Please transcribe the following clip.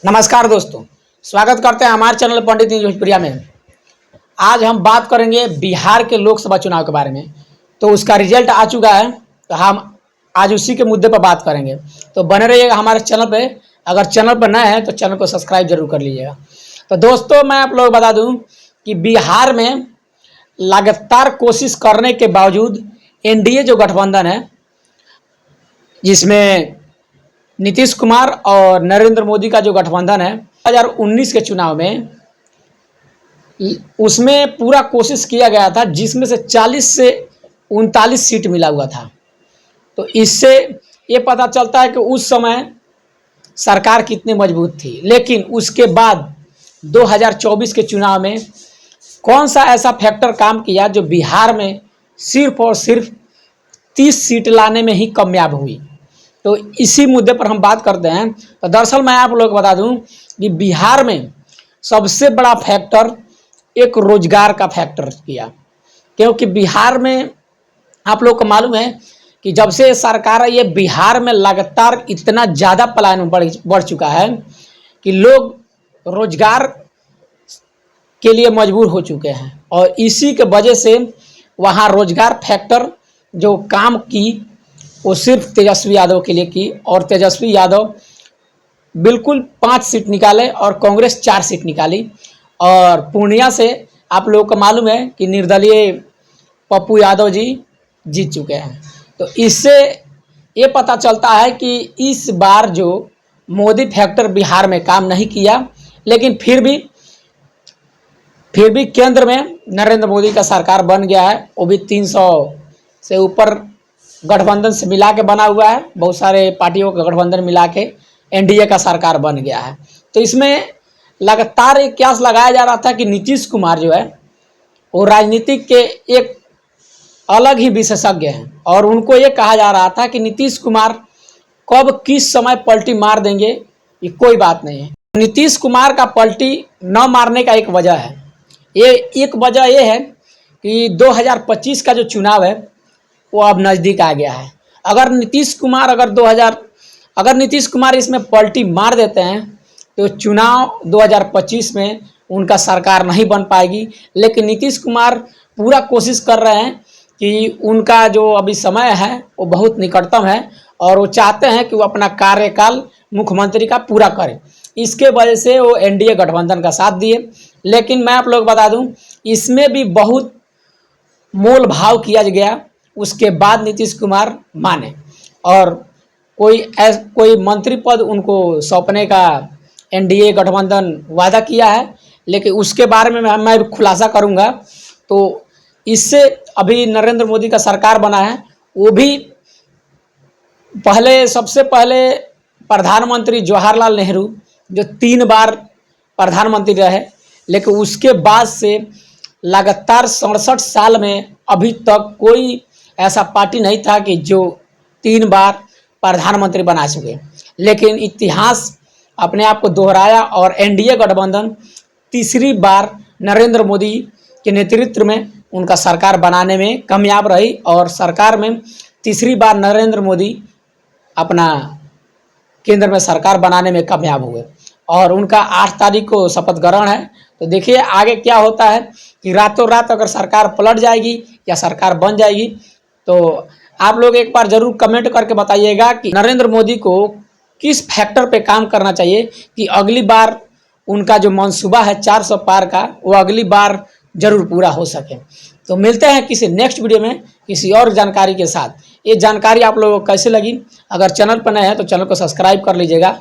नमस्कार दोस्तों, स्वागत करते हैं हमारे चैनल पंडित न्यूज भोजपुरिया में। आज हम बात करेंगे बिहार के लोकसभा चुनाव के बारे में। तो उसका रिजल्ट आ चुका है, तो हम आज उसी के मुद्दे पर बात करेंगे। तो बने रहिएगा हमारे चैनल पे। अगर चैनल पर नए हैं तो चैनल को सब्सक्राइब जरूर कर लीजिएगा। तो दोस्तों, मैं आप लोग बता दूं कि बिहार में लगातार कोशिश करने के बावजूद एनडीए जो गठबंधन है, जिसमें नीतीश कुमार और नरेंद्र मोदी का जो गठबंधन है, 2019 के चुनाव में उसमें पूरा कोशिश किया गया था, जिसमें से 40 से 39 सीट मिला हुआ था। तो इससे ये पता चलता है कि उस समय सरकार कितनी मजबूत थी। लेकिन उसके बाद 2024 के चुनाव में कौन सा ऐसा फैक्टर काम किया जो बिहार में सिर्फ और सिर्फ 30 सीट लाने में ही कामयाब हुई। तो इसी मुद्दे पर हम बात करते हैं। तो दरअसल मैं आप लोग बता दूं कि बिहार में सबसे बड़ा फैक्टर एक रोजगार का फैक्टर किया, क्योंकि बिहार में आप लोग को मालूम है कि जब से सरकार है, ये बिहार में लगातार इतना ज़्यादा पलायन बढ़ चुका है कि लोग रोजगार के लिए मजबूर हो चुके हैं। और इसी के वजह से वहाँ रोजगार फैक्टर जो काम की वो सिर्फ तेजस्वी यादव के लिए की, और तेजस्वी यादव बिल्कुल 5 सीट निकाले और कांग्रेस 4 सीट निकाली। और पूर्णिया से आप लोगों को मालूम है कि निर्दलीय पप्पू यादव जी जीत चुके हैं। तो इससे ये पता चलता है कि इस बार जो मोदी फैक्टर बिहार में काम नहीं किया, लेकिन फिर भी केंद्र में नरेंद्र मोदी का सरकार बन गया है। वो भी 300 से ऊपर गठबंधन से मिला के बना हुआ है। बहुत सारे पार्टियों का गठबंधन मिला के एनडीए का सरकार बन गया है। तो इसमें लगातार एक क्यास लगाया जा रहा था कि नीतीश कुमार जो है वो राजनीतिक के एक अलग ही विशेषज्ञ हैं, और उनको ये कहा जा रहा था कि नीतीश कुमार कब किस समय पलटी मार देंगे ये कोई बात नहीं है। नीतीश कुमार का पलटी न मारने का एक वजह है। एक वजह ये है कि 2025 का जो चुनाव है वो अब नज़दीक आ गया है। अगर नीतीश कुमार इसमें पलटी मार देते हैं तो चुनाव 2025 में उनका सरकार नहीं बन पाएगी। लेकिन नीतीश कुमार पूरा कोशिश कर रहे हैं कि उनका जो अभी समय है वो बहुत निकटतम है, और वो चाहते हैं कि वो अपना कार्यकाल मुख्यमंत्री का पूरा करें। इसके वजह से वो एनडीए गठबंधन का साथ दिए। लेकिन मैं आप लोग बता दूं, इसमें भी बहुत मोल भाव किया गया, उसके बाद नीतीश कुमार माने और कोई मंत्री पद उनको सौंपने का एनडीए गठबंधन वादा किया है। लेकिन उसके बारे में मैं खुलासा करूंगा। तो इससे अभी नरेंद्र मोदी का सरकार बना है, वो भी सबसे पहले प्रधानमंत्री जवाहरलाल नेहरू जो 3 बार प्रधानमंत्री रहे, लेकिन उसके बाद से लगातार 67 साल में अभी तक कोई ऐसा पार्टी नहीं था कि जो 3 बार प्रधानमंत्री बना सके। लेकिन इतिहास अपने आप को दोहराया और एनडीए गठबंधन तीसरी बार नरेंद्र मोदी के नेतृत्व में उनका सरकार बनाने में कामयाब रही, और सरकार में तीसरी बार नरेंद्र मोदी अपना केंद्र में सरकार बनाने में कामयाब हुए। और उनका 8 तारीख को शपथ ग्रहण है। तो देखिए आगे क्या होता है कि रातों रात अगर सरकार पलट जाएगी या सरकार बन जाएगी। तो आप लोग एक बार जरूर कमेंट करके बताइएगा कि नरेंद्र मोदी को किस फैक्टर पे काम करना चाहिए कि अगली बार उनका जो मंसूबा है 400 पार का, वो अगली बार जरूर पूरा हो सके। तो मिलते हैं किसी नेक्स्ट वीडियो में किसी और जानकारी के साथ। ये जानकारी आप लोगों को कैसे लगी? अगर चैनल पर नए हैं तो चैनल को सब्सक्राइब कर लीजिएगा।